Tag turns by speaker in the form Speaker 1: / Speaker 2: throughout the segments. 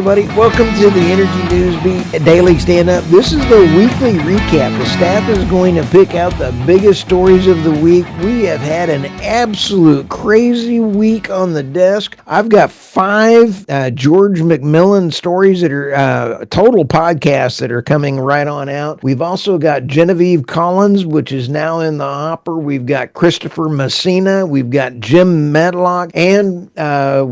Speaker 1: everybody. Welcome to the Energy News Beat Daily Stand-Up. This is the weekly recap. The staff is going to pick out the biggest stories of the week. We have had an absolute crazy week on the desk. I've got 5 George McMillan stories that are total podcasts that are coming right on out. We've also got Genevieve Collins, which is now in the hopper. We've got Christopher Messina. We've got Jim Medlock. And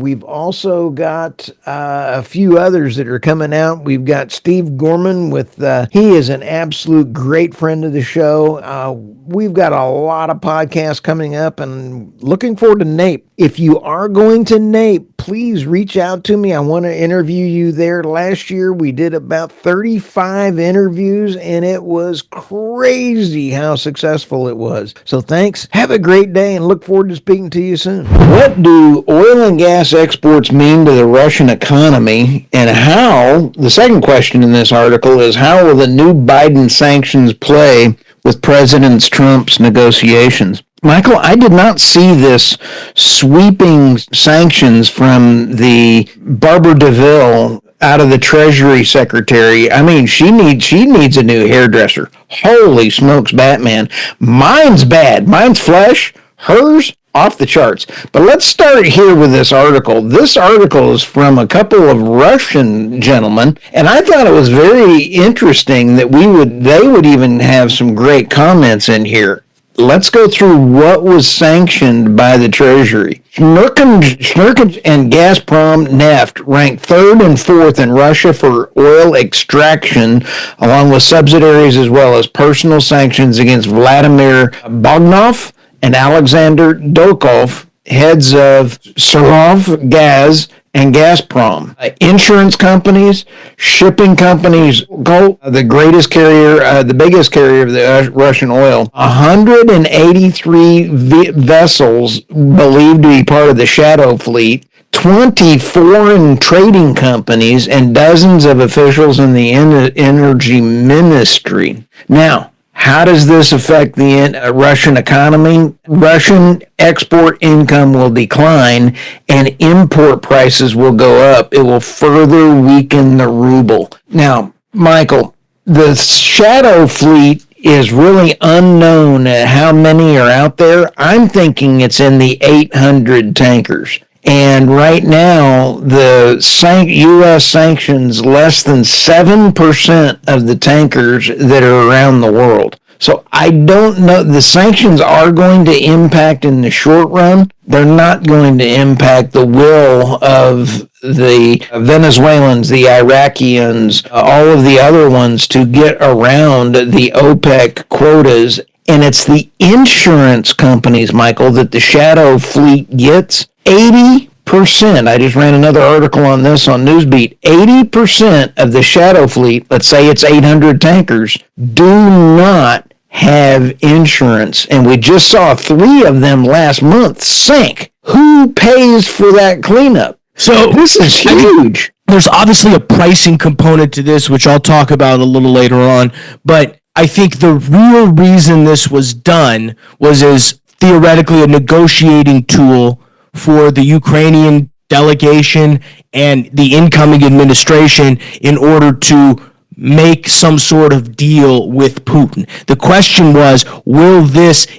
Speaker 1: we've also got a few others that are coming out. We've got Steve Gorman with, he is an absolute great friend of the show. We've got a lot of podcasts coming up and looking forward to NAPE. If you are going to NAPE, please reach out to me. I want to interview you there. Last year, we did about 35 interviews, and it was crazy how successful it was. So thanks. Have a great day, and look forward to speaking to you soon. What do oil and gas exports mean to the Russian economy, and how, the second question in this article is, how will the new Biden sanctions play with President Trump's negotiations? Michael, I did not see this sweeping sanctions from the Barbara DeVille out of the Treasury Secretary. I mean, she needs a new hairdresser. Holy smokes, Batman. Mine's bad. Mine's flesh. Hers, off the charts. But let's start here with this article. This article is from a couple of Russian gentlemen, and I thought it was very interesting that they would even have some great comments in here. Let's go through what was sanctioned by the Treasury. Snurkin and Gazprom Neft ranked 3rd and 4th in Russia for oil extraction, along with subsidiaries as well as personal sanctions against Vladimir Bogdanov and Alexander Dokov, heads of Surov Gaz and Gazprom. Insurance companies, shipping companies, the biggest carrier of the Russian oil. 183 vessels believed to be part of the shadow fleet, 20 foreign trading companies, and dozens of officials in the energy ministry. Now, how does this affect the Russian economy? Russian export income will decline and import prices will go up. It will further weaken the ruble. Now, Michael, the shadow fleet is really unknown how many are out there. I'm thinking it's in the 800 tankers. And right now, the U.S. sanctions less than 7% of the tankers that are around the world. So I don't know. The sanctions are going to impact in the short run. They're not going to impact the will of the Venezuelans, the Iraqians, all of the other ones to get around the OPEC quotas. And it's the insurance companies, Michael, that the shadow fleet gets. 80%, I just ran another article on this on Newsbeat, 80% of the shadow fleet, let's say it's 800 tankers, do not have insurance. And we just saw 3 of them last month sink. Who pays for that cleanup? So this is huge.
Speaker 2: There's obviously a pricing component to this, which I'll talk about a little later on, but I think the real reason this was done was as theoretically a negotiating tool for the Ukrainian delegation and the incoming administration in order to make some sort of deal with Putin. The question was,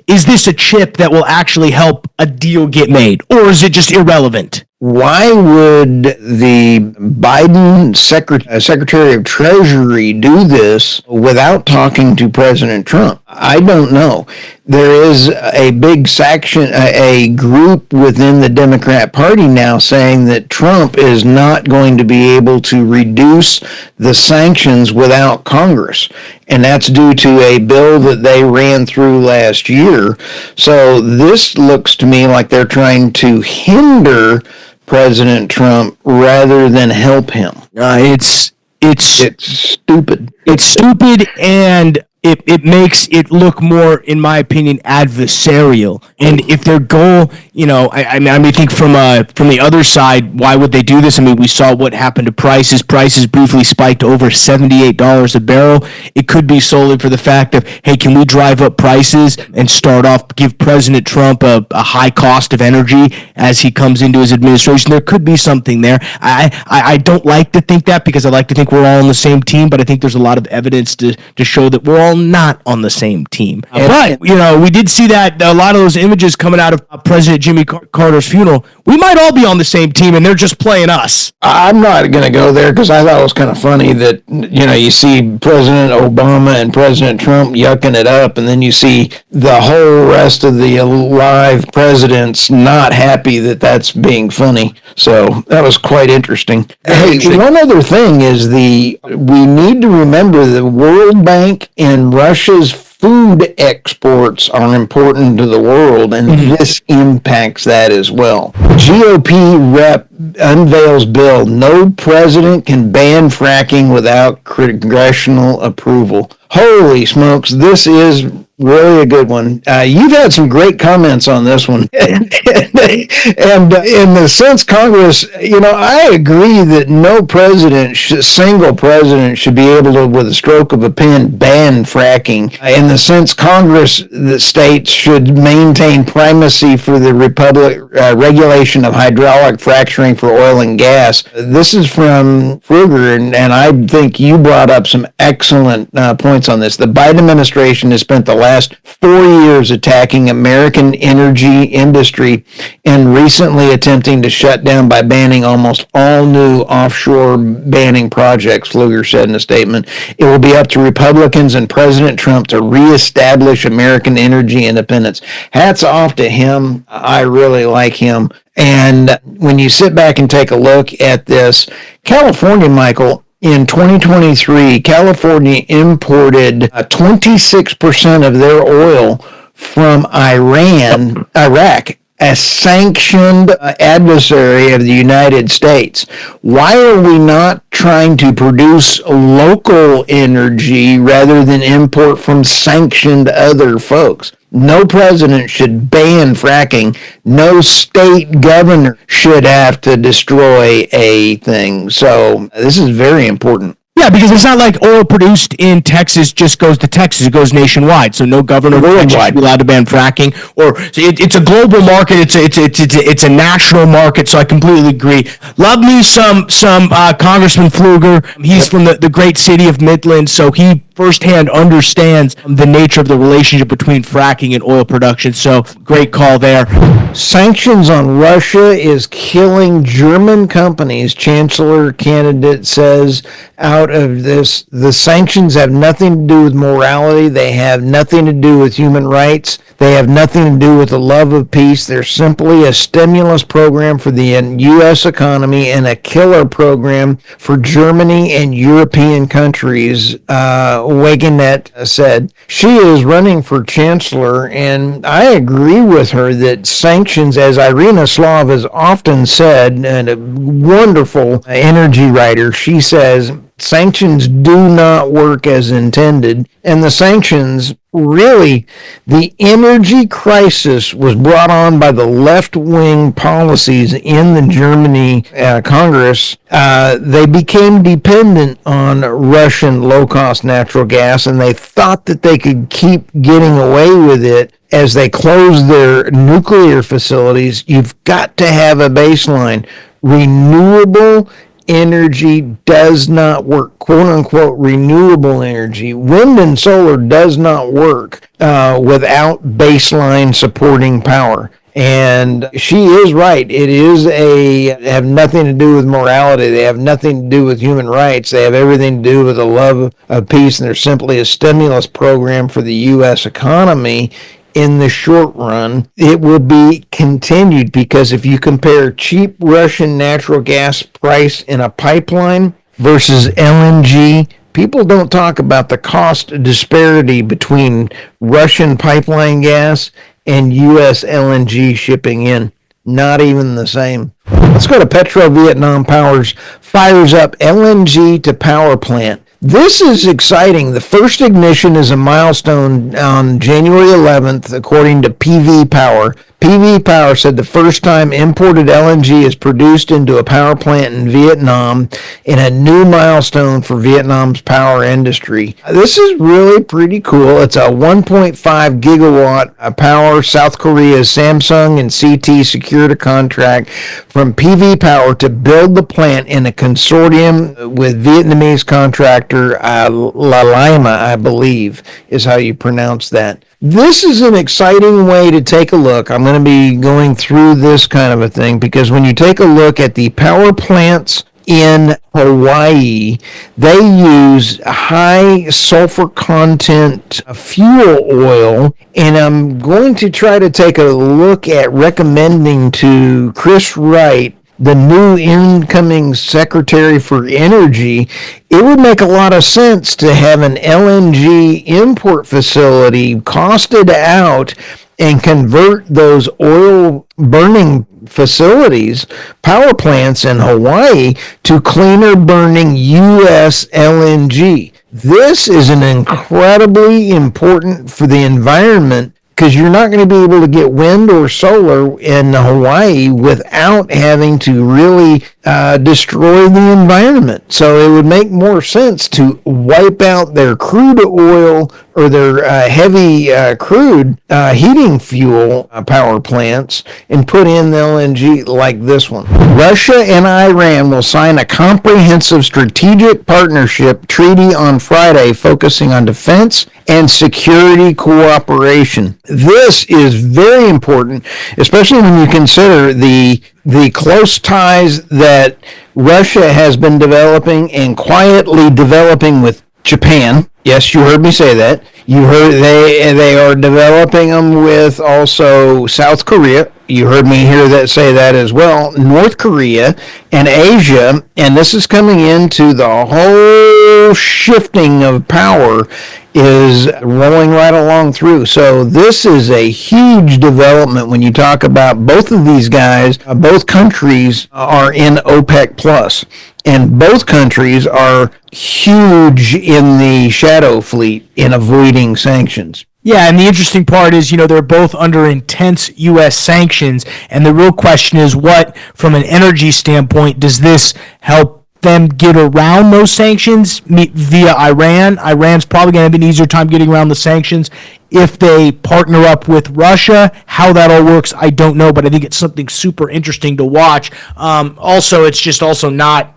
Speaker 2: is this a chip that will actually help a deal get made, or is it just irrelevant?
Speaker 1: Why would the Biden Secretary of Treasury do this without talking to President Trump? I don't know. There is a big section, a group within the Democrat Party now saying that Trump is not going to be able to reduce the sanctions without Congress. And that's due to a bill that they ran through last year. So this looks to me like they're trying to hinder President Trump rather than help him.
Speaker 2: It's stupid.
Speaker 1: It's
Speaker 2: stupid, and it makes it look more, in my opinion, adversarial. And if their goal, I mean, think from the other side, why would they do this? I mean, we saw what happened to prices. Prices briefly spiked to over $78 a barrel. It could be solely for the fact of, hey, can we drive up prices and start off, give President Trump a high cost of energy as he comes into his administration? There could be something there. I don't like to think that, because I like to think we're all on the same team, but I think there's a lot of evidence to show that we're all not on the same team. But, we did see that a lot of those images coming out of President Jimmy Carter's funeral. We might all be on the same team, and they're just playing us.
Speaker 1: I'm not going to go there, because I thought it was kind of funny that, you see President Obama and President Trump yucking it up, and then you see the whole rest of the alive presidents not happy that that's being funny. So that was quite interesting. Hey, one other thing is we need to remember the World Bank and Russia's food exports are important to the world, and this impacts that as well. GOP rep unveils bill. No president can ban fracking without congressional approval. Holy smokes, this is really a good one. You've had some great comments on this one. And in the sense Congress, I agree that no single president should be able to, with a stroke of a pen, ban fracking. In the sense Congress, the states should maintain primacy for the regulation of hydraulic fracturing for oil and gas. This is from Fruger, and I think you brought up some excellent points on this. The Biden administration has spent the last 4 years attacking American energy industry and recently attempting to shut down by banning almost all new offshore banning projects, Pfluger said in a statement. It will be up to Republicans and President Trump to reestablish American energy independence. Hats off to him. I really like him. And when you sit back and take a look at this, California, Michael, in 2023, California imported 26% of their oil from Iraq, a sanctioned adversary of the United States. Why are we not trying to produce local energy rather than import from sanctioned other folks? No president should ban fracking. No state governor should have to destroy a thing. So this is very important.
Speaker 2: Yeah, because it's not like oil produced in Texas just goes to Texas; it goes nationwide. So no governor should be allowed to ban fracking. It's a global market. It's a national market. So I completely agree. Love me some Congressman Pfluger. He's from the great city of Midland, so he firsthand understands the nature of the relationship between fracking and oil production. So great call there.
Speaker 1: Sanctions on Russia is killing German companies, chancellor candidate says. Out of this, the sanctions have nothing to do with morality. They have nothing to do with human rights. They have nothing to do with the love of peace. They're simply a stimulus program for the U.S. economy and a killer program for Germany and European countries, Wagenet said. She is running for chancellor, and I agree with her that sanctions, as Irina Slav has often said, and a wonderful energy writer, she says, sanctions do not work as intended. And the sanctions, really, the energy crisis was brought on by the left-wing policies in the Germany Congress. They became dependent on Russian low-cost natural gas, and they thought that they could keep getting away with it as they closed their nuclear facilities. You've got to have a baseline. Renewable energy does not work, quote unquote, renewable energy. Wind and solar does not work without baseline supporting power. And she is right. They have nothing to do with morality. They have nothing to do with human rights. They have everything to do with the love of peace. And they're simply a stimulus program for the U.S. economy. In the short run, it will be continued, because if you compare cheap Russian natural gas price in a pipeline versus LNG, people don't talk about the cost disparity between Russian pipeline gas and U.S. LNG shipping in. Not even the same. Let's go to PetroVietnam Power's fires up LNG to power plant. This is exciting. The first ignition is a milestone on January 11th, according to PV Power. PV Power said the first time imported LNG is produced into a power plant in Vietnam, in a new milestone for Vietnam's power industry. This is really pretty cool. It's a 1.5 gigawatt power. South Korea's Samsung and CT secured a contract from PV Power to build the plant in a consortium with Vietnamese contractor La Lima, I believe, is how you pronounce that. This is an exciting way to take a look. I'm going to be going through this kind of a thing because when you take a look at the power plants in Hawaii, they use high sulfur content fuel oil, and I'm going to try to take a look at recommending to Chris Wright, the new incoming Secretary for Energy, it would make a lot of sense to have an LNG import facility costed out and convert those oil burning facilities, power plants in Hawaii, to cleaner burning U.S. LNG. This is an incredibly important for the environment, because you're not going to be able to get wind or solar in Hawaii without having to really destroy the environment. So it would make more sense to wipe out their crude oil or their heavy crude heating fuel power plants and put in the LNG like this one. Russia and Iran will sign a comprehensive strategic partnership treaty on Friday focusing on defense and security cooperation. This is very important, especially when you consider the close ties that Russia has been developing and quietly developing with Japan. Yes, you heard me say that. You heard they are developing them with also South Korea. You heard me say that as well. North Korea and Asia, and this is coming into the whole shifting of power is rolling right along through. So this is a huge development when you talk about both of these guys. Both countries are in OPEC plus, and both countries are huge in the shadow fleet in avoiding sanctions.
Speaker 2: Yeah, and the interesting part is, they're both under intense U.S. sanctions, and the real question is what, from an energy standpoint, does this help them get around those sanctions via Iran? Iran's probably going to have an easier time getting around the sanctions if they partner up with Russia. How that all works, I don't know, but I think it's something super interesting to watch. Also, it's just also not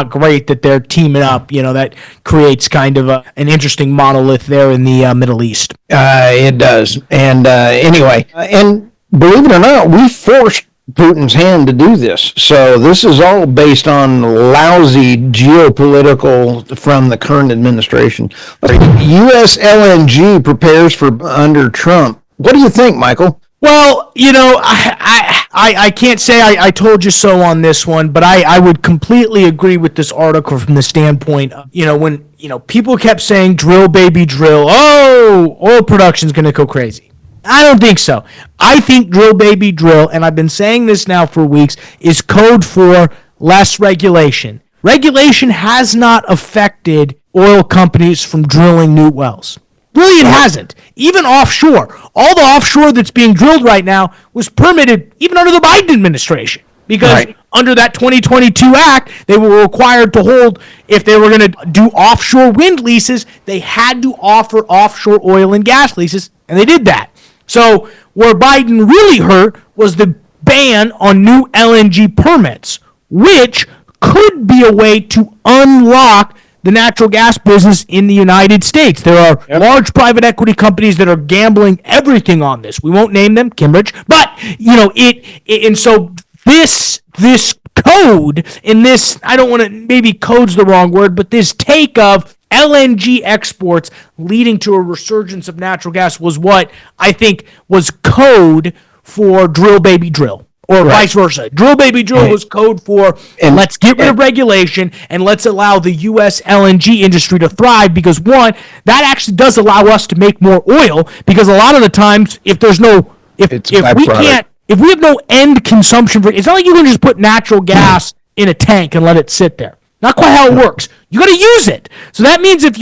Speaker 2: great that they're teaming up. That creates kind of an interesting monolith there in the Middle East.
Speaker 1: It does. And anyway, and believe it or not, we forced Putin's hand to do this. So this is all based on lousy geopolitical from the current administration. U.S. LNG prepares for under Trump. What do you think, Michael?
Speaker 2: Well, I can't say I told you so on this one, but I would completely agree with this article from the standpoint of, when people kept saying drill, baby, drill, oil production's going to go crazy. I don't think so. I think drill, baby, drill, and I've been saying this now for weeks, is code for less regulation. Regulation has not affected oil companies from drilling new wells. Really, it hasn't. Even offshore. All the offshore that's being drilled right now was permitted even under the Biden administration. Because under that 2022 Act, they were required to hold, if they were going to do offshore wind leases, they had to offer offshore oil and gas leases, and they did that. So where Biden really hurt was the ban on new LNG permits, which could be a way to unlock the natural gas business in the United States. There are large private equity companies that are gambling everything on this. We won't name them, Kimbrich, but and so this code in this, I don't want to, maybe code's the wrong word, but this take of LNG exports leading to a resurgence of natural gas was what I think was code for drill, baby, drill. Or vice versa. Drill, baby, drill was code for let's get rid of regulation and let's allow the U.S. LNG industry to thrive, because, one, that actually does allow us to make more oil, because a lot of the times if there's no – if we have no end consumption – it's not like you can just put natural gas in a tank and let it sit there.
Speaker 3: Not quite how it works. You got to use it. So that means if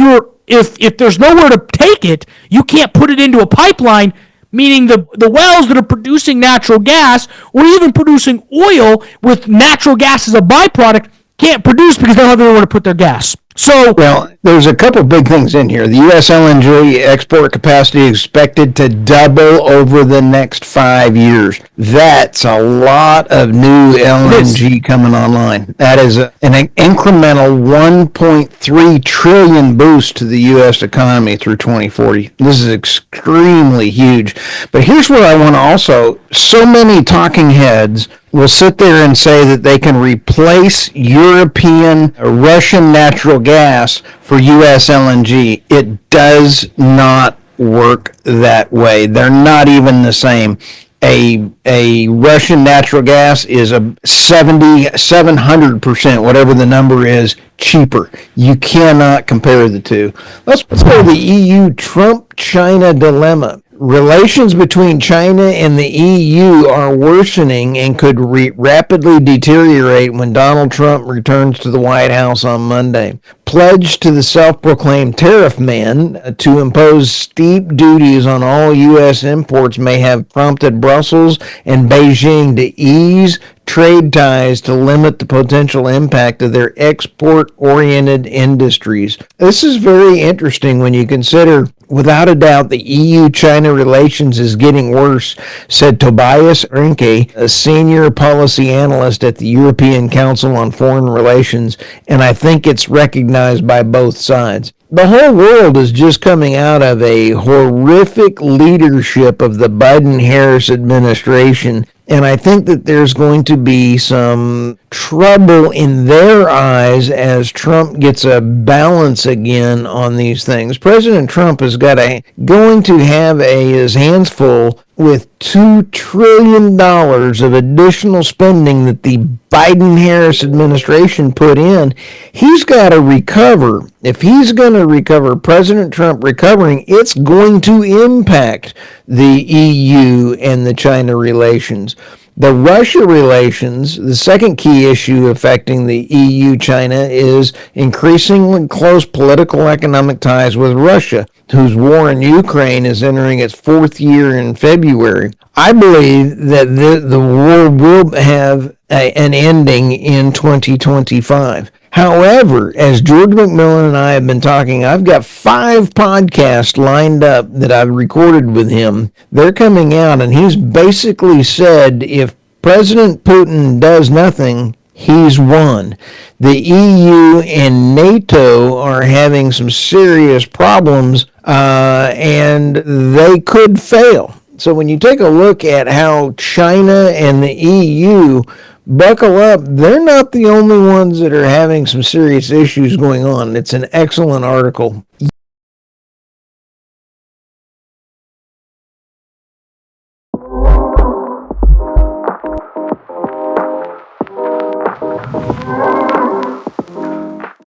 Speaker 3: there's nowhere to take it, you can't put it into a pipeline, meaning the wells that are producing natural gas or even producing oil with natural gas as a byproduct can't produce because they don't have anywhere to put their gas. So,
Speaker 1: well, there's a couple big things in here. The U.S. LNG export capacity is expected to double over the next 5 years. That's a lot of new LNG coming online. That is an incremental 1.3 trillion boost to the U.S. economy through 2040. This is extremely huge. But here's what I want to also, so many talking heads will sit there and say that they can replace European, Russian natural gas for U.S. LNG. It does not work that way. They're not even the same. A Russian natural gas is a 700%, whatever the number is, cheaper. You cannot compare the two. Let's go to the EU Trump-China dilemma. Relations between China and the EU are worsening and could rapidly deteriorate when Donald Trump returns to the White House on Monday. Pledge to the self-proclaimed tariff man to impose steep duties on all U.S. imports may have prompted Brussels and Beijing to ease trade ties to limit the potential impact of their export-oriented industries. This is very interesting when you consider, without a doubt, the EU-China relations is getting worse, said Tobias Ernke, a senior policy analyst at the European Council on Foreign Relations, and I think it's recognized by both sides. The whole world is just coming out of a horrific leadership of the Biden-Harris administration, and I think that there's going to be some trouble in their eyes as Trump gets a balance again on these things. President Trump is going to have his hands full with $2 trillion of additional spending that the Biden-Harris administration put in. He's got to recover. If he's going to recover, President Trump recovering, it's going to impact the EU and the China relations. The Russia relations, the second key issue affecting the EU-China is increasingly close political economic ties with Russia, whose war in Ukraine is entering its fourth year in February. I believe that the war will have an ending in 2025. However, as George McMillan and I have been talking, I've got 5 podcasts lined up that I've recorded with him. They're coming out, and he's basically said if President Putin does nothing, he's won. The EU and NATO are having some serious problems, and they could fail. So when you take a look at how China and the EU buckle up, they're not the only ones that are having some serious issues going on. It's an excellent article.